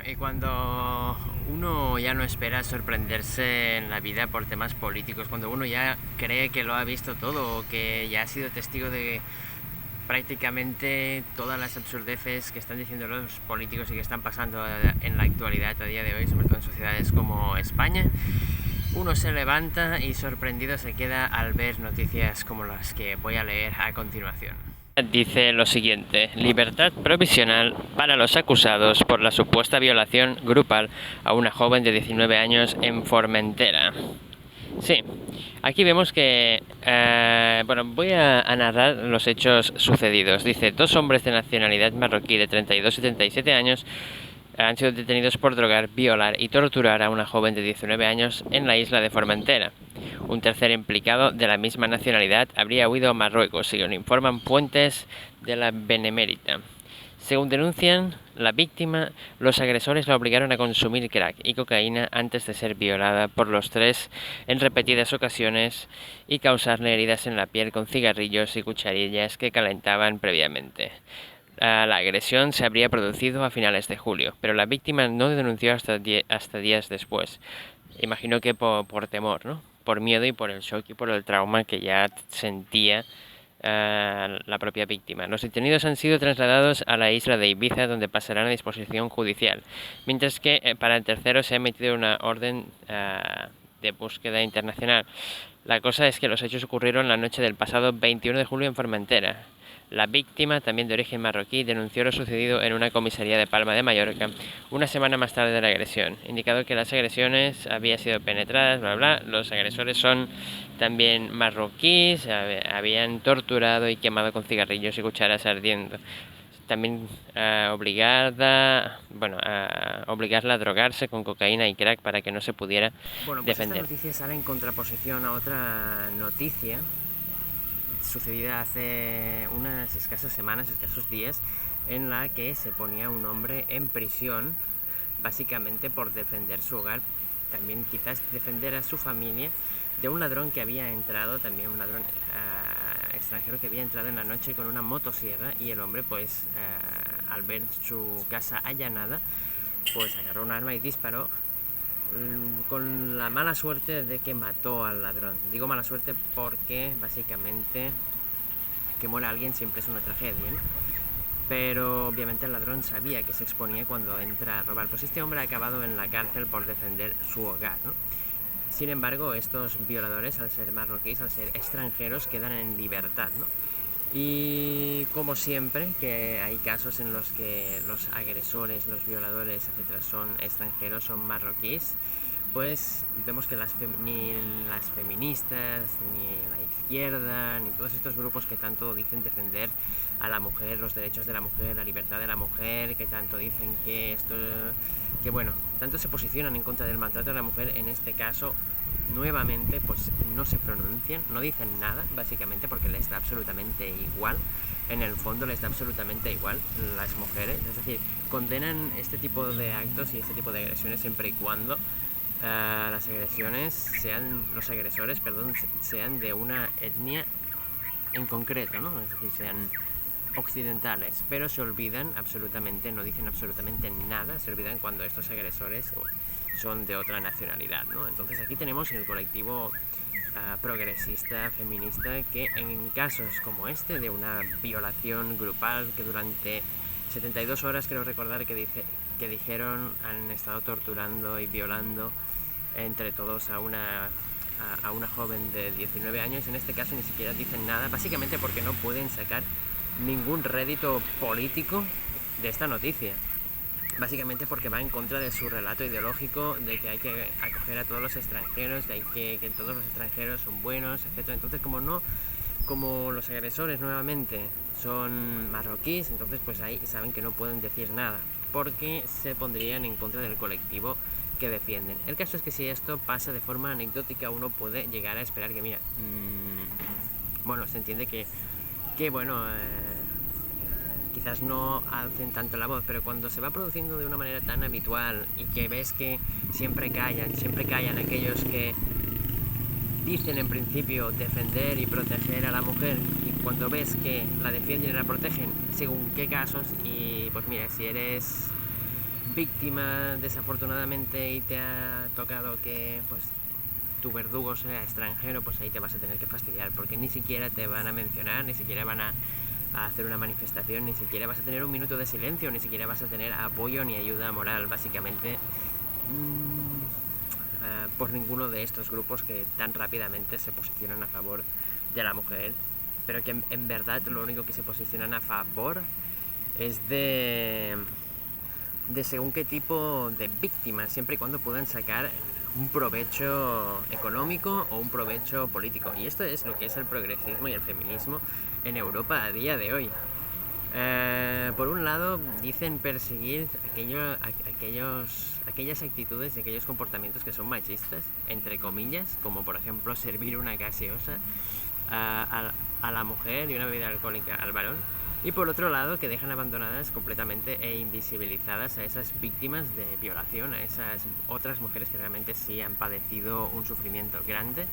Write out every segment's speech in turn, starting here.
Y cuando uno ya no espera sorprenderse en la vida por temas políticos, cuando uno ya cree que lo ha visto todo o que ya ha sido testigo de prácticamente todas las absurdeces que están diciendo los políticos y que están pasando en la actualidad a día de hoy, sobre todo en sociedades como España, uno se levanta y sorprendido se queda al ver noticias como las que voy a leer a continuación. Dice lo siguiente: libertad provisional para los acusados por la supuesta violación grupal a una joven de 19 años en Formentera. Sí, aquí vemos que, voy a narrar los hechos sucedidos. Dice, 2 hombres de nacionalidad marroquí de 32 y 37 años han sido detenidos por drogar, violar y torturar a una joven de 19 años en la isla de Formentera. Un tercer implicado de la misma nacionalidad habría huido a Marruecos, según informan fuentes de la Benemérita. Según denuncian la víctima, los agresores la obligaron a consumir crack y cocaína antes de ser violada por los 3 en repetidas ocasiones y causarle heridas en la piel con cigarrillos y cucharillas que calentaban previamente. La agresión se habría producido a finales de julio, pero la víctima no denunció hasta días después. Imagino que por temor, ¿no? Por miedo y por el shock y por el trauma que ya sentía la propia víctima. Los detenidos han sido trasladados a la isla de Ibiza, donde pasarán a disposición judicial, mientras que para el tercero se ha emitido una orden de búsqueda internacional. La cosa es que los hechos ocurrieron la noche del pasado 21 de julio en Formentera. La víctima, también de origen marroquí, denunció lo sucedido en una comisaría de Palma de Mallorca una semana más tarde de la agresión, indicando que las agresiones habían sido penetradas, bla bla. Los agresores son también marroquíes, habían torturado y quemado con cigarrillos y cucharas ardiendo. También obligarla a drogarse con cocaína y crack para que no se pudiera defender. Esta noticia sale en contraposición a otra noticia sucedida hace unas escasas semanas, escasos días, en la que se ponía un hombre en prisión básicamente por defender su hogar, también quizás defender a su familia de un ladrón que había entrado, también un ladrón extranjero que había entrado en la noche con una motosierra, y el hombre pues al ver su casa allanada pues agarró un arma y disparó, con la mala suerte de que mató al ladrón. Digo mala suerte porque básicamente que muera alguien siempre es una tragedia, ¿no? Pero obviamente el ladrón sabía que se exponía cuando entra a robar. Pues este hombre ha acabado en la cárcel por defender su hogar, ¿no? Sin embargo, estos violadores, al ser marroquíes, al ser extranjeros, quedan en libertad, ¿no? Y como siempre, que hay casos en los que los agresores, los violadores, etcétera, son extranjeros, son marroquíes, pues vemos que ni las feministas, ni la izquierda, ni todos estos grupos que tanto dicen defender a la mujer, los derechos de la mujer, la libertad de la mujer, que tanto dicen tanto se posicionan en contra del maltrato de la mujer, en este caso nuevamente pues no se pronuncian, no dicen nada, básicamente porque les da absolutamente igual. En el fondo les da absolutamente igual las mujeres, es decir, condenan este tipo de actos y este tipo de agresiones siempre y cuando los agresores sean de una etnia en concreto, ¿no? Es decir, sean occidentales, pero se olvidan absolutamente, no dicen absolutamente nada, se olvidan cuando estos agresores son de otra nacionalidad, ¿no? Entonces aquí tenemos el colectivo progresista, feminista, que en casos como este, de una violación grupal que durante 72 horas, creo recordar que dijeron, han estado torturando y violando entre todos a una joven de 19 años, en este caso ni siquiera dicen nada, básicamente porque no pueden sacar ningún rédito político de esta noticia, básicamente porque va en contra de su relato ideológico de que hay que acoger a todos los extranjeros, que todos los extranjeros son buenos, etcétera. Entonces, como los agresores nuevamente son marroquíes, entonces pues ahí saben que no pueden decir nada porque se pondrían en contra del colectivo que defienden. El caso es que si esto pasa de forma anecdótica, uno puede llegar a esperar que, mira, se entiende que quizás no alcen tanto la voz, pero cuando se va produciendo de una manera tan habitual y que ves que siempre callan aquellos que dicen en principio defender y proteger a la mujer, y cuando ves que la defienden y la protegen según qué casos, y pues mira, si eres víctima desafortunadamente y te ha tocado que pues tu verdugo sea extranjero, pues ahí te vas a tener que fastidiar, porque ni siquiera te van a mencionar, ni siquiera van a hacer una manifestación, ni siquiera vas a tener un minuto de silencio, ni siquiera vas a tener apoyo ni ayuda moral, básicamente, por ninguno de estos grupos que tan rápidamente se posicionan a favor de la mujer, pero que en verdad lo único que se posicionan a favor es de según qué tipo de víctimas, siempre y cuando puedan sacar un provecho económico o un provecho político. Y esto es lo que es el progresismo y el feminismo en Europa a día de hoy. Por un lado, dicen perseguir aquellas actitudes y aquellos comportamientos que son machistas, entre comillas, como por ejemplo servir una gaseosa a la mujer y una bebida alcohólica al varón. Y por otro lado, que dejan abandonadas completamente e invisibilizadas a esas víctimas de violación, a esas otras mujeres que realmente sí han padecido un sufrimiento grande,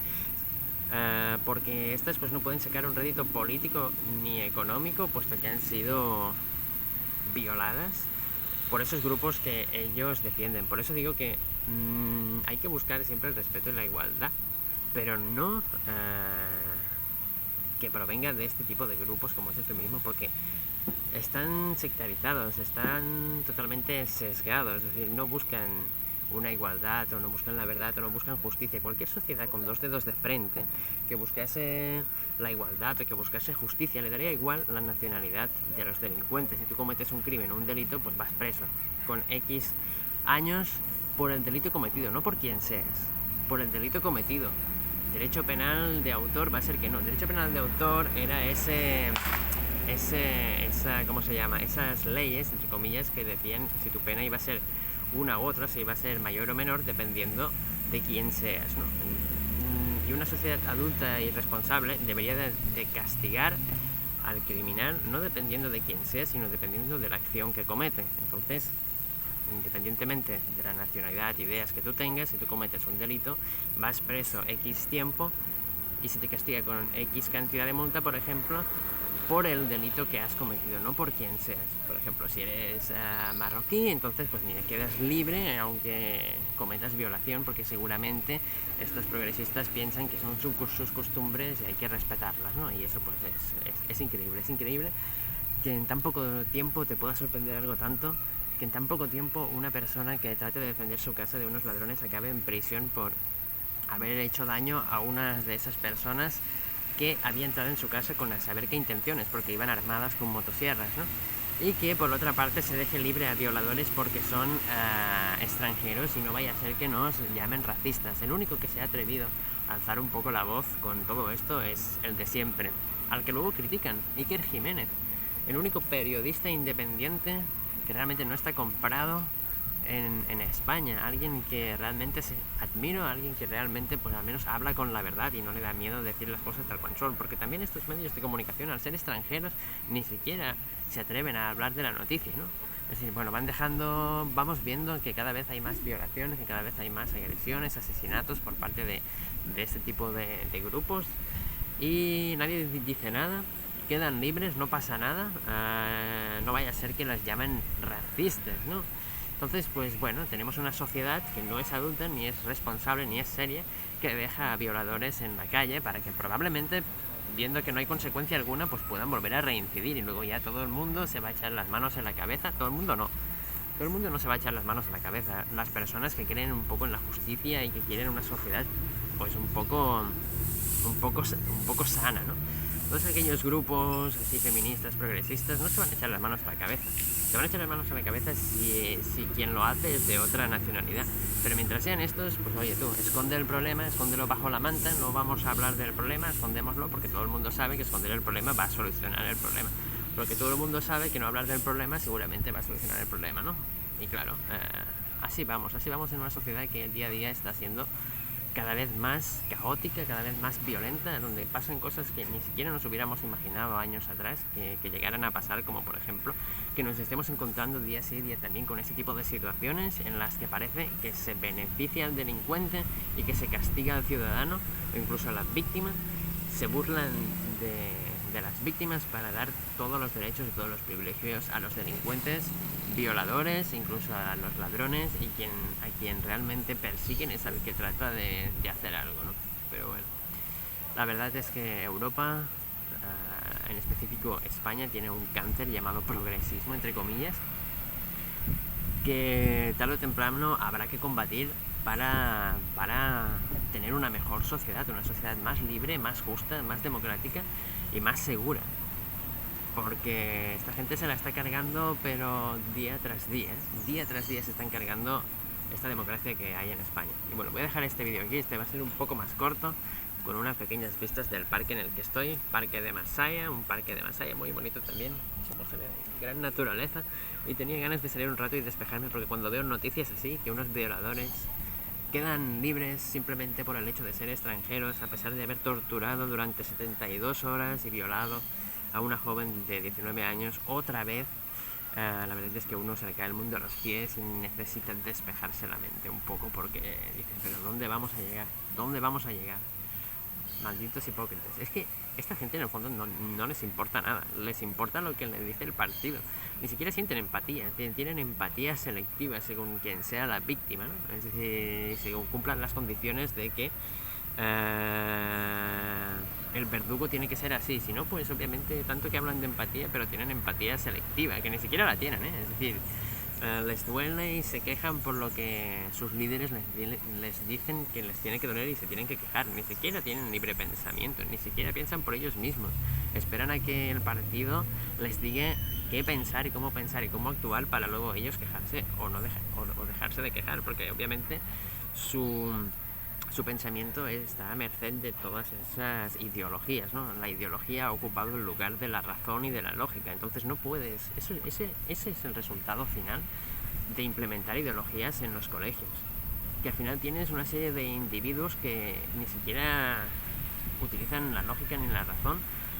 porque estas pues no pueden sacar un rédito político ni económico, puesto que han sido violadas por esos grupos que ellos defienden. Por eso digo que hay que buscar siempre el respeto y la igualdad, pero no que provenga de este tipo de grupos como es el feminismo, porque están sectarizados, están totalmente sesgados, es decir, no buscan una igualdad, o no buscan la verdad, o no buscan justicia. Cualquier sociedad con dos dedos de frente que buscase la igualdad o que buscase justicia, le daría igual la nacionalidad de los delincuentes. Si tú cometes un crimen o un delito, pues vas preso con X años por el delito cometido, no por quien seas, por el delito cometido. Derecho penal de autor va a ser que no. Derecho penal de autor era ¿cómo se llama? Esas leyes, entre comillas, que decían si tu pena iba a ser una u otra, si iba a ser mayor o menor, dependiendo de quién seas, ¿no? Y una sociedad adulta y responsable debería de castigar al criminal no dependiendo de quién sea, sino dependiendo de la acción que comete. Entonces, independientemente de la nacionalidad, ideas que tú tengas, si tú cometes un delito, vas preso X tiempo y se te castiga con X cantidad de multa, por ejemplo, por el delito que has cometido, no por quien seas. Por ejemplo, si eres marroquí, entonces pues mira, quedas libre aunque cometas violación, porque seguramente estos progresistas piensan que son sus costumbres y hay que respetarlas, ¿no? Y eso pues es increíble que en tan poco tiempo te pueda sorprender algo tanto, que en tan poco tiempo una persona que trate de defender su casa de unos ladrones acabe en prisión por haber hecho daño a una de esas personas que había entrado en su casa con a saber qué intenciones, porque iban armadas con motosierras, ¿no? Y que por otra parte se deje libre a violadores porque son extranjeros y no vaya a ser que nos llamen racistas. El único que se ha atrevido a alzar un poco la voz con todo esto es el de siempre, al que luego critican, Iker Jiménez, el único periodista independiente que realmente no está comprado en España, alguien que realmente admiro, alguien que realmente pues al menos habla con la verdad y no le da miedo decir las cosas tal cual son, porque también estos medios de comunicación, al ser extranjeros, ni siquiera se atreven a hablar de la noticia, ¿no? Es decir, bueno, vamos viendo que cada vez hay más violaciones, que cada vez hay más agresiones, asesinatos por parte de este tipo de grupos, y nadie dice nada, quedan libres, no pasa nada, no vaya a ser que las llamen racistas, ¿no? Entonces, pues bueno, tenemos una sociedad que no es adulta, ni es responsable, ni es seria, que deja a violadores en la calle para que probablemente, viendo que no hay consecuencia alguna, pues puedan volver a reincidir y luego ya todo el mundo se va a echar las manos en la cabeza. Todo el mundo no se va a echar las manos en la cabeza. Las personas que creen un poco en la justicia y que quieren una sociedad pues un poco sana, ¿no? Todos aquellos grupos así feministas, progresistas, no se van a echar las manos a la cabeza. Se van a echar las manos a la cabeza si quien lo hace es de otra nacionalidad. Pero mientras sean estos, pues oye tú, esconde el problema, escóndelo bajo la manta, no vamos a hablar del problema, escondémoslo, porque todo el mundo sabe que esconder el problema va a solucionar el problema. Porque todo el mundo sabe que no hablar del problema seguramente va a solucionar el problema, ¿no? Y claro, así vamos en una sociedad que día a día está siendo cada vez más caótica, cada vez más violenta, donde pasan cosas que ni siquiera nos hubiéramos imaginado años atrás que llegaran a pasar, como por ejemplo que nos estemos encontrando día sí día también con ese tipo de situaciones en las que parece que se beneficia al delincuente y que se castiga al ciudadano o incluso a las víctimas. Se burlan de las víctimas para dar todos los derechos y todos los privilegios a los delincuentes violadores, incluso a los ladrones, y a quien realmente persiguen es al que trata de hacer algo, ¿no? Pero bueno, la verdad es que Europa, en específico España, tiene un cáncer llamado progresismo, entre comillas, que tarde o temprano habrá que combatir para tener una mejor sociedad, una sociedad más libre, más justa, más democrática y más segura. Porque esta gente se la está cargando, pero día tras día se están cargando esta democracia que hay en España. Y bueno, voy a dejar este vídeo aquí, este va a ser un poco más corto, con unas pequeñas vistas del parque en el que estoy, Parque de Masaya, un parque de Masaya muy bonito también, somos de gran naturaleza, y tenía ganas de salir un rato y despejarme, porque cuando veo noticias así, que unos violadores quedan libres simplemente por el hecho de ser extranjeros, a pesar de haber torturado durante 72 horas y violado a una joven de 19 años, otra vez, la verdad es que uno se le cae el mundo a los pies y necesita despejarse la mente un poco, porque dices, pero ¿dónde vamos a llegar? ¿Dónde vamos a llegar? Malditos hipócritas. Es que esta gente en el fondo no les importa nada, les importa lo que les dice el partido. Ni siquiera sienten empatía, tienen empatía selectiva según quien sea la víctima, ¿no? Es decir, según cumplan las condiciones de que el verdugo tiene que ser así. Si no, pues obviamente tanto que hablan de empatía, pero tienen empatía selectiva, que ni siquiera la tienen, ¿eh? Es decir, les duele y se quejan por lo que sus líderes les dicen que les tiene que doler y se tienen que quejar. Ni siquiera tienen libre pensamiento, ni siquiera piensan por ellos mismos. Esperan a que el partido les diga qué pensar y cómo actuar para luego ellos quejarse o dejarse de quejar, porque obviamente su pensamiento está a merced de todas esas ideologías, ¿no? La ideología ha ocupado el lugar de la razón y de la lógica, entonces no puedes... Ese es el resultado final de implementar ideologías en los colegios, que al final tienes una serie de individuos que ni siquiera utilizan la lógica ni la razón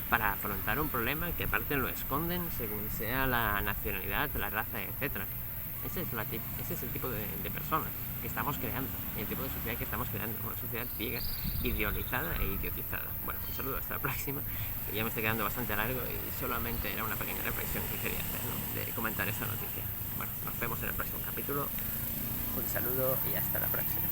para afrontar un problema, que aparte lo esconden según sea la nacionalidad, la raza, etc. Ese es el tipo de personas que estamos creando, el tipo de sociedad que estamos creando, una sociedad ciega, idealizada e idiotizada. Bueno, un saludo, hasta la próxima, que ya me estoy quedando bastante largo y solamente era una pequeña reflexión que quería hacer, ¿no? De comentar esta noticia. Bueno, nos vemos en el próximo capítulo, un saludo y hasta la próxima.